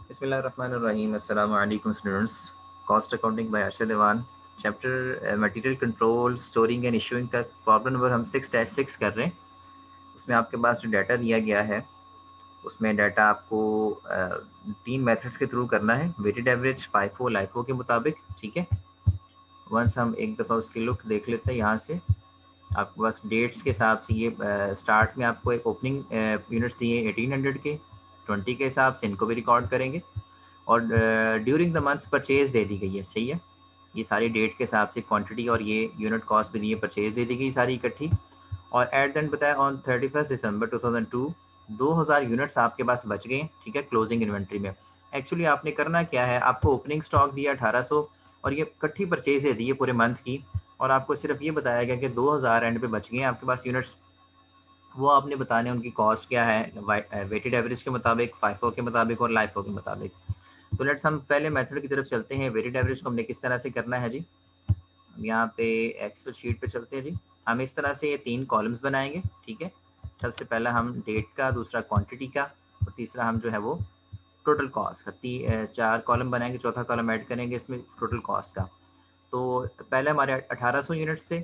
बिस्मिल्लाहिर्रहमानिर्रहीम। अस्सलामु अलैकुम students. Cost accounting by Arshad Dewan. Chapter material control storing and issuing का प्रॉब्लम नंबर हम 6-6 कर रहे हैं। उसमें आपके पास जो डाटा दिया गया है उसमें डाटा आपको 3 मेथड्स के थ्रू करना है, वेटेड एवरेज, फाइफो, लाइफो के मुताबिक। ठीक है, वंस हम एक दफ़ा उसकी लुक देख लेते हैं। यहाँ से आपके पास डेट्स के हिसाब से ये स्टार्ट में आपको एक ओपनिंग यूनिट्स दिए 1800 के, 20 के हिसाब से इनको भी रिकॉर्ड करेंगे। और ड्यूरिंग द मंथ परचेज दे दी गई है। सही है, ये सारी डेट के हिसाब से क्वांटिटी और ये यूनिट कॉस्ट भी दी है, परचेज दे दी गई सारी इकट्ठी। और एट द एंड बताया ऑन 31 दिसंबर 2002 2000 यूनिट्स आपके पास बच गए। ठीक है, क्लोजिंग इन्वेंट्री में। एक्चुअली आपने करना क्या है, आपको ओपनिंग स्टॉक दिया 1800 और ये इकट्ठी परचेज दे दी है पूरे मंथ की, और आपको सिर्फ ये बताया गया कि 2000 एंड पे बच गए आपके पास यूनिट्स। वो आपने बताने उनकी कॉस्ट क्या है, वेटेड एवरेज के मुताबिक, फाइफो के मुताबिक और लाइफो के मुताबिक। तो लेट्स हम पहले मेथड की तरफ चलते हैं। वेटेड एवरेज को हमने किस तरह से करना है जी, हम यहाँ पे एक्सेल शीट पे चलते हैं जी। हम इस तरह से ये 3 कॉलम्स बनाएंगे। ठीक है, सबसे पहला हम डेट का, दूसरा क्वांटिटी का और तीसरा हम जो है वो टोटल कॉस्ट का 4 कॉलम बनाएंगे, चौथा कॉलम ऐड करेंगे इसमें टोटल कॉस्ट का। तो पहले हमारे 1800 यूनिट्स थे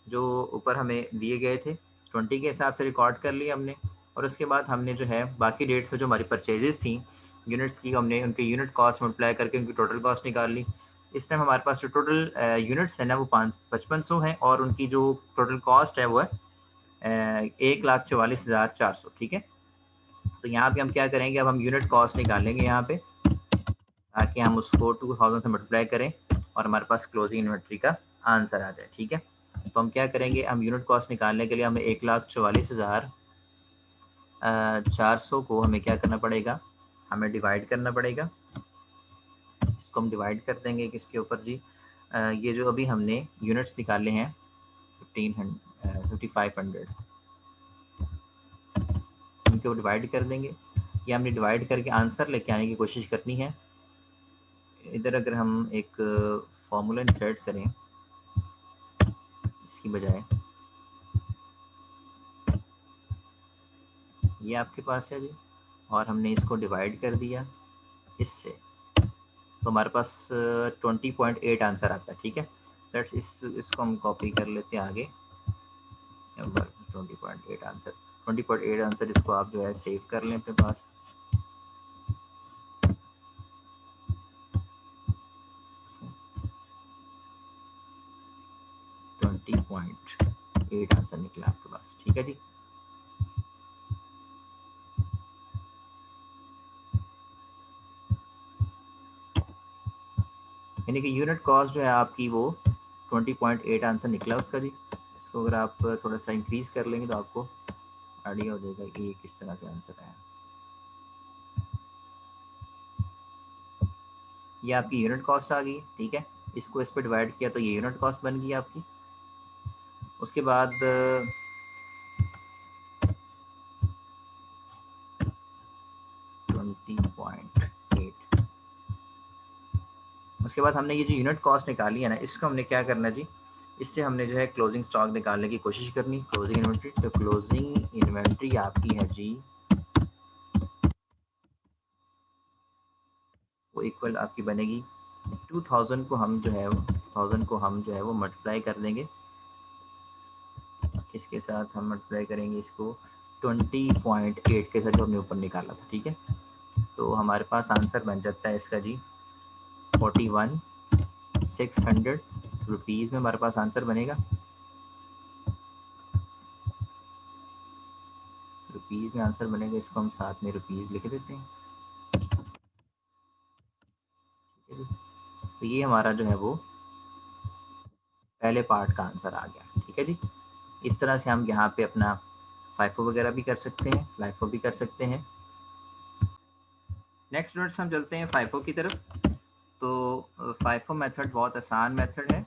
जो ऊपर हमें दिए गए थे, 20 के हिसाब से रिकॉर्ड कर लिया हमने। और उसके बाद हमने जो है बाकी डेट्स में जो हमारी परचेजेस थी यूनिट्स की, हमने उनके यूनिट कॉस्ट मल्टीप्लाई करके उनकी टोटल कॉस्ट निकाल ली। इस टाइम हमारे पास जो टोटल यूनिट्स है ना वो 5500 हैं और उनकी जो टोटल कॉस्ट है वो है 1,44,400। ठीक है, तो यहाँ पे हम क्या करेंगे, अब हम यूनिट कॉस्ट निकालेंगे यहाँ पे, ताकि हम उसको 2000 से मल्टीप्लाई करें और हमारे पास क्लोजिंग इन्वेंट्री का आंसर आ जाए। ठीक है, तो हम क्या करेंगे, हम यूनिट कॉस्ट निकालने के लिए हमें 1,44,400 को हमें क्या करना पड़ेगा, हमें डिवाइड करना पड़ेगा। इसको हम डिवाइड कर देंगे किसके ऊपर जी, ये जो अभी हमने यूनिट्स निकाले हैं 5500, इनके ऊपर डिवाइड कर देंगे। ये हमने डिवाइड करके आंसर लेके आने की कोशिश करनी है। इधर अगर हम एक फॉर्मूला इंसर्ट करें इसकी बजाय, ये आपके पास है जी, और हमने इसको डिवाइड कर दिया इससे, तो हमारे पास 20.8 आंसर आता है। ठीक है, लेट्स इसको हम कॉपी कर लेते हैं आगे। 20.8 आंसर, 20.8 आंसर, इसको आप जो है सेव कर लें अपने पास। ट्वेंटी पॉइंट एट आंसर निकला आपके पास। ठीक है जी, यानी कि यूनिट कॉस्ट जो है आपकी वो 20.8 आंसर निकला उसका जी। इसको अगर आप थोड़ा सा इंक्रीज कर लेंगे तो आपको आइडिया हो जाएगा कि ये किस तरह से आंसर आया। ये आपकी यूनिट कॉस्ट आ गई। ठीक है, इसको इस पर डिवाइड किया तो ये यूनिट कॉस्ट बन गई आपकी। उसके बाद 20.8, उसके बाद हमने ये जो यूनिट कॉस्ट निकाली है ना, इसको हमने क्या करना जी, इससे हमने जो है क्लोजिंग स्टॉक निकालने की कोशिश करनी, क्लोजिंग इन्वेंट्री। तो क्लोजिंग इन्वेंट्री आपकी है जी, वो इक्वल आपकी बनेगी 2000 को हम जो है 1000 को हम जो है वो मल्टीप्लाई कर देंगे, किसके साथ हम मल्टीप्लाई करेंगे इसको, 20.8 के साथ जो हमने ऊपर निकाला था। ठीक है, तो हमारे पास आंसर बन जाता है इसका जी 41,600 रुपीज़ में हमारे पास आंसर बनेगा। रुपीज़ में आंसर बनेगा, इसको हम साथ में रुपीज़ लिख देते हैं। ठीक है जी, तो ये हमारा जो है वो पहले पार्ट का आंसर आ गया। ठीक है जी, इस तरह से हम यहाँ पे अपना फाइफो वगैरह भी कर सकते हैं, लाइफो भी कर सकते हैं। नेक्स्ट स्टूडेंट्स हम चलते हैं फाइफो की तरफ। तो फाइफो मेथड बहुत आसान मेथड है।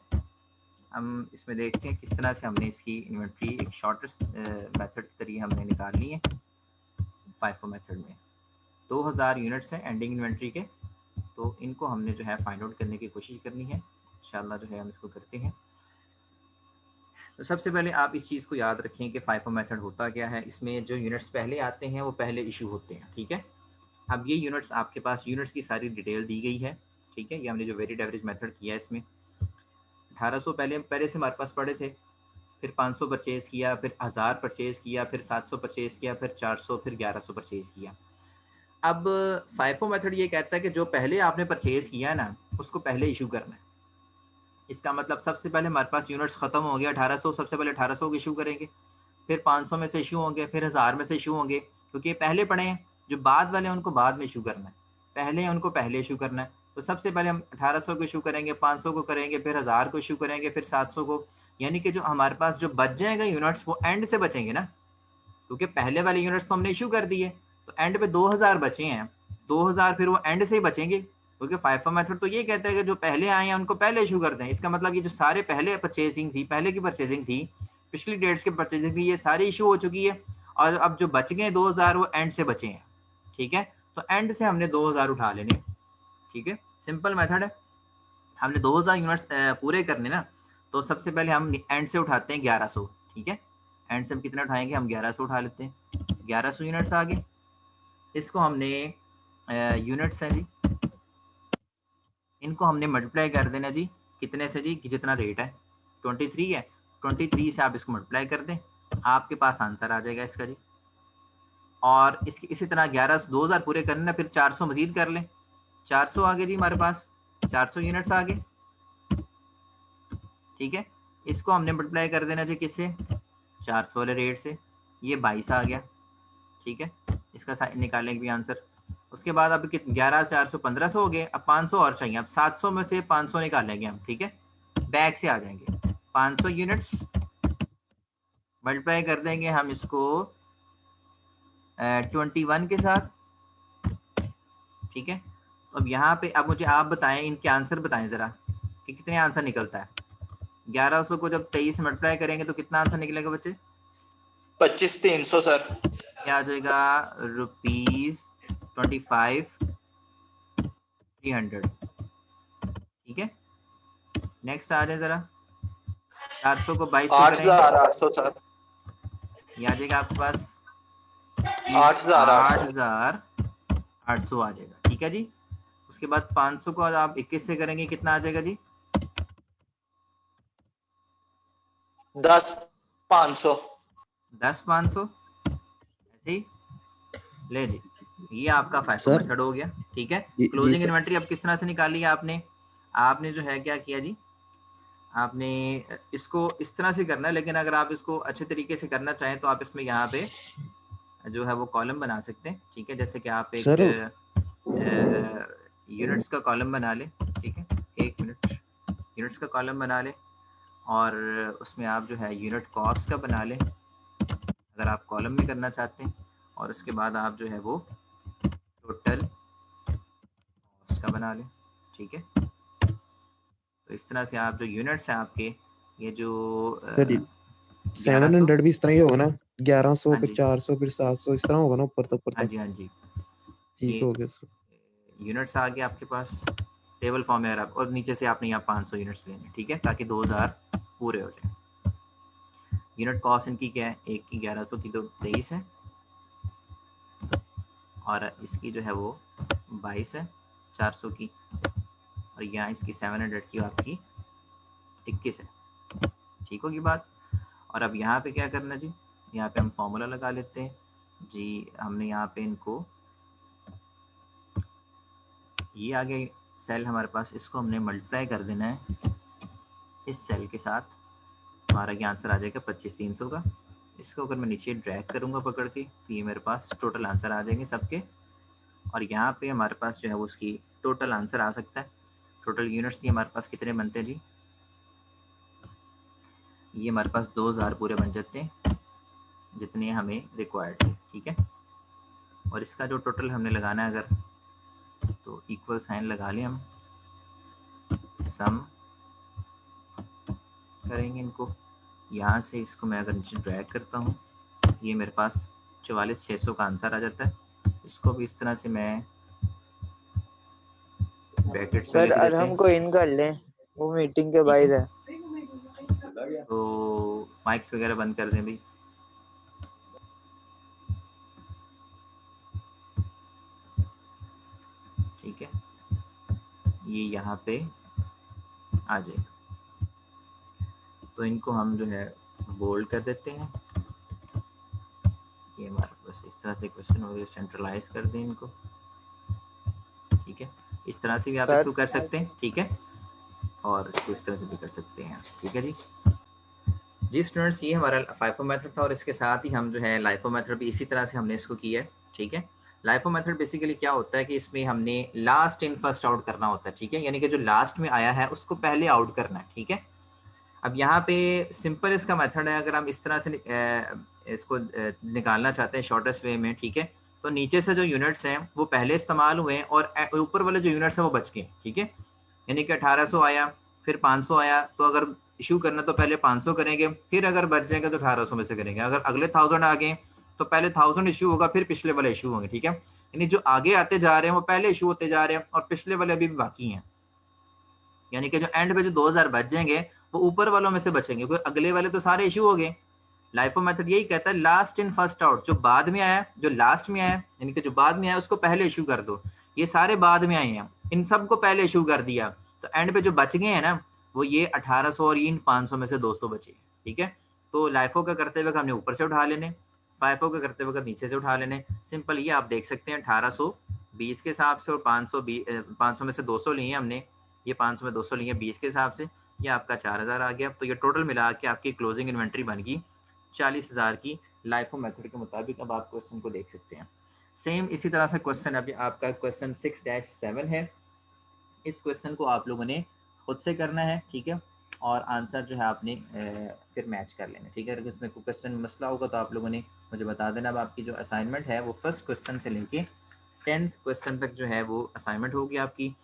हम इसमें देखते हैं किस तरह से हमने इसकी इन्वेंट्री एक शॉर्टेस्ट मेथड के जरिए हमने निकाल ली है। फाइफो मेथड में 2000 यूनिट्स हैं एंडिंग इन्वेंट्री के, तो इनको हमने जो है फाइंड आउट करने की कोशिश करनी है। इंशाल्लाह जो है हम इसको करते हैं। तो सबसे पहले आप इस चीज़ को याद रखें कि फाइफो मेथड होता क्या है। इसमें जो यूनिट्स पहले आते हैं वो पहले इशू होते हैं। ठीक है, अब ये यूनिट्स आपके पास, यूनिट्स की सारी डिटेल दी गई है, ठीक है। ये हमने जो वेरिएड एवरेज मेथड किया है इसमें 1800 पहले से हमारे पास पड़े थे, फिर 500 परचेज़ किया, फिर 1000 परचेज़ किया, फिर 700 परचेज़ किया, फिर 400, फिर 1100 परचेज़ किया। अब फाइफो मेथड ये कहता है कि जो पहले आपने परचेज़ किया है ना, उसको पहले इशू करना है। इसका मतलब सबसे पहले हमारे पास यूनिट्स ख़त्म हो गया 1800, सबसे पहले 1800 को इशू करेंगे, फिर 500 में से इशू होंगे, फिर 1000 में से इशू होंगे, क्योंकि ये पहले पड़े हैं। जो बाद वाले हैं उनको बाद में इशू करना है, पहले उनको पहले इशू करना है। तो सबसे पहले हम 1800 को इशू करेंगे, 500 को करेंगे, फिर 1000 को इशू करेंगे, फिर 700 को। यानी कि जो हमारे पास जो बच जाएगा यूनिट्स वो एंड से बचेंगे ना, क्योंकि पहले वाले यूनिट्स तो हमने इशू कर दिए, तो एंड पे 2000 बचे हैं, 2000 फिर वो एंड से ही बचेंगे, क्योंकि फाइफा मेथड तो ये कहता है कि जो पहले आए हैं उनको पहले इशू कर दें। इसका मतलब ये जो सारे पहले परचेजिंग थी, पहले की परचेजिंग थी, पिछली डेट्स की परचेजिंग थी, ये सारी इशू हो चुकी है, और अब जो बच गए 2000 वो एंड से बचे हैं, ठीक है। तो एंड से हमने 2000 उठा लेने, ठीक है, सिंपल मेथड है। हमने 2000 यूनिट्स पूरे करने ना, तो सबसे पहले हम एंड से उठाते हैं 1100, ठीक है। एंड से हम कितना उठाएंगे, हम 1100 उठा लेते हैं, 1100 यूनिट्स आ गए। इसको हमने यूनिट्स हैं जी, इनको हमने मल्टीप्लाई कर देना जी, कितने से जी, कि जितना रेट है 23 है, 23 से आप इसको मल्टीप्लाई कर दें, आपके पास आंसर आ जाएगा इसका जी। और इसकी इसी तरह 2000 पूरे करने ना, फिर 400 मजीद कर लें, 400 आ गए जी हमारे पास, 400 यूनिट्स आ गए, ठीक है। इसको हमने मल्टीप्लाई कर देना जी किससे, 400 वाले रेट से, ये 22 आ गया, ठीक है। इसका निकालेंगे भी आंसर। उसके बाद अब 11 400 1500 हो गए, अब 500 और चाहिए, अब 700 में से 500 निकालेंगे हम, ठीक है, बैक से आ जाएंगे, 500 यूनिट्स मल्टीप्लाई कर देंगे हम इसको 21 के साथ, ठीक है। अब यहाँ पे अब मुझे आप बताएं, इनके आंसर बताएं ज़रा कि कितने आंसर निकलता है। 1100 को जब 23 मल्टीप्लाई करेंगे तो कितना आंसर निकलेगा बच्चे, 25,300 सर। क्या आ जाएगा, ₹25,300, ठीक है। नेक्स्ट आ जाए ज़रा, 400 को 22 से करेंगे, 8,800 सर। ये आ जाएगा आपके पास 8,800। 8,800 आ जाएगा, ठीक है जी। उसके बाद 500 को आप 21 से करेंगे, कितना आ जाएगा जी, 10,500। 10,500, ऐसे ही ले जी। ये आपका फाइफो सर मेथड हो गया, ठीक है। जी क्लोजिंग सर। इन्वेंटरी अब किस तरह से निकाली है आपने, आपने जो है क्या किया जी, आपने इसको इस तरह से करना है, लेकिन अगर आप इसको अच्छे तरीके से करना चाहें तो आप इसमें यहाँ पे जो है वो कॉलम बना सकते हैं, ठीक है। जैसे कि आप एक सर यूनिट्स का कॉलम बना लें, ठीक है, 1 मिनट, यूनिट्स का कॉलम बना लें, और उसमें आप जो है यूनिट कॉस्ट का बना लें, अगर आप कॉलम में करना चाहते हैं, और उसके बाद आप जो है वो टोटल कॉस्ट का बना लें, ठीक है। तो इस तरह से आप जो यूनिट्स हैं आपके, ये जो सर 1100, 700 भी इस तरह ही होगा ना, 1100 हाँ फिर जी, 400 फिर 700 इस तरह होगा ना, ऊपर तक ऊपर हाँ तक। जी, हाँ जी, ठीक ये हो गया सर। यूनिट्स आ गए आपके पास टेबल फॉर्म में, आप और नीचे से आपने यहाँ 500 यूनिट्स लेने, ठीक है, ताकि 2000 पूरे हो जाए। यूनिट कॉस्ट इनकी क्या है, एक की 1100 की तो 23 है, और इसकी जो है वो 22 है 400 की, और यहाँ इसकी 700 की आपकी 21 है, ठीक होगी बात। और अब यहाँ पे क्या करना जी, यहाँ पे हम फॉर्मूला लगा लेते हैं जी। हमने यहाँ पे इनको, ये आ गए सेल हमारे पास, इसको हमने मल्टीप्लाई कर देना है इस सेल के साथ, हमारा ये आंसर आ जाएगा 25,300 का। इसको अगर मैं नीचे ड्रैग करूँगा पकड़ के, तो ये मेरे पास टोटल आंसर आ जाएंगे सबके, और यहाँ पे हमारे पास जो है वो उसकी टोटल आंसर आ सकता है। टोटल यूनिट्स ये हमारे पास कितने बनते हैं जी, ये हमारे पास 2000 पूरे बन जाते हैं, जितने हमें रिक्वायर्ड थे, ठीक है। और इसका जो टोटल हमने लगाना है अगर, तो इक्वल साइन लगा लें हम, सम करेंगे इनको, यहाँ से इसको मैं अगर नीचे ड्रैग करता हूँ, ये मेरे पास 44,600 का आंसर आ जाता है। इसको भी इस तरह से मैं ब्रैकेट्स में सर लिख देते अरहम हैं, को इन कर लें, वो मीटिंग के ठीक है। बाहर है। तो माइक्स वगैरह बंद कर दें भाई। ये यहाँ पे आ जाएगा। तो इनको हम जो है बोल्ड कर देते हैं। ये हमारे पास इस तरह से क्वेश्चन हो गया, सेंट्रलाइज कर दें इनको, ठीक है। इस तरह से भी आप सर। इसको कर सकते हैं, ठीक है, और इसको इस तरह से भी कर सकते हैं, ठीक है जी। जी स्टूडेंट्स, ये हमारा फाइफो मेथड था और इसके साथ ही हम जो है लाइफो मेथड भी इसी तरह से हमने इसको किया है, ठीक है। लाइफो मेथड बेसिकली क्या होता है कि इसमें हमने लास्ट इन फर्स्ट आउट करना होता है, ठीक है, यानी कि जो लास्ट में आया है उसको पहले आउट करना है, ठीक है। अब यहाँ पे सिंपल इसका मेथड है, अगर हम इस तरह से इसको निकालना चाहते हैं शॉर्टेस्ट वे में, ठीक है, तो नीचे से जो यूनिट्स हैं वो पहले इस्तेमाल हुए हैं और ऊपर वाले जो यूनिट्स हैं वो बच गए, ठीक है। यानी कि 1800 आया, फिर 500 आया, तो अगर इशू करना तो पहले 500 करेंगे, फिर अगर बच जाएंगे तो 1800 में से करेंगे। अगर अगले 1000 आ गए तो पहले 1000 इशू होगा, फिर पिछले वाले इशू होंगे, ठीक है। यानी जो आगे आते जा रहे हैं वो पहले इशू होते जा रहे हैं और पिछले वाले अभी भी बाकी हैं। यानी कि जो एंड पे जो 2000 बच जाएंगे वो ऊपर वालों में से बचेंगे, क्योंकि अगले वाले तो सारे इशू हो गए। लाइफो मेथड यही कहता है लास्ट इन फर्स्ट आउट, जो बाद में आया, जो लास्ट में आया, यानी कि जो बाद में आया उसको पहले इशू कर दो। ये सारे बाद में आए हैं, इन सबको पहले इशू कर दिया, तो एंड पे जो बच गए हैं ना वो ये 1800 और ये इन 500 में से 200 बचे, ठीक है। तो लाइफो का करते हुए हमने ऊपर से उठा लेने, फाइफो का करते हुए नीचे से उठा लेने। सिंपल ये आप देख सकते हैं 1820 के हिसाब से और 500 में से 200 लिए हमने, ये 500 में 200 लिए 20 के हिसाब से, ये आपका 4000 आ गया। तो ये टोटल मिला के आपकी क्लोजिंग इन्वेंट्री बन गई 40,000 की लाइफो मेथड के मुताबिक। अब आप क्वेश्चन को देख सकते हैं। सेम इसी तरह से क्वेश्चन अभी आपका क्वेश्चन 6-7 है। इस क्वेश्चन को आप लोगों ने खुद से करना है, ठीक है, और आंसर जो है आपने फिर मैच कर लेना, ठीक है। अगर इसमें कोई क्वेश्चन मसला होगा तो आप लोगों ने मुझे बता देना। अब आपकी जो असाइनमेंट है वो फर्स्ट क्वेश्चन से लेके 10th क्वेश्चन तक जो है वो असाइनमेंट होगी आपकी।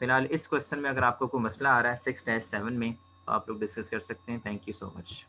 फिलहाल इस क्वेश्चन में अगर आपको कोई मसला आ रहा है 6-7 में तो आप लोग डिस्कस कर सकते हैं। Thank you so much.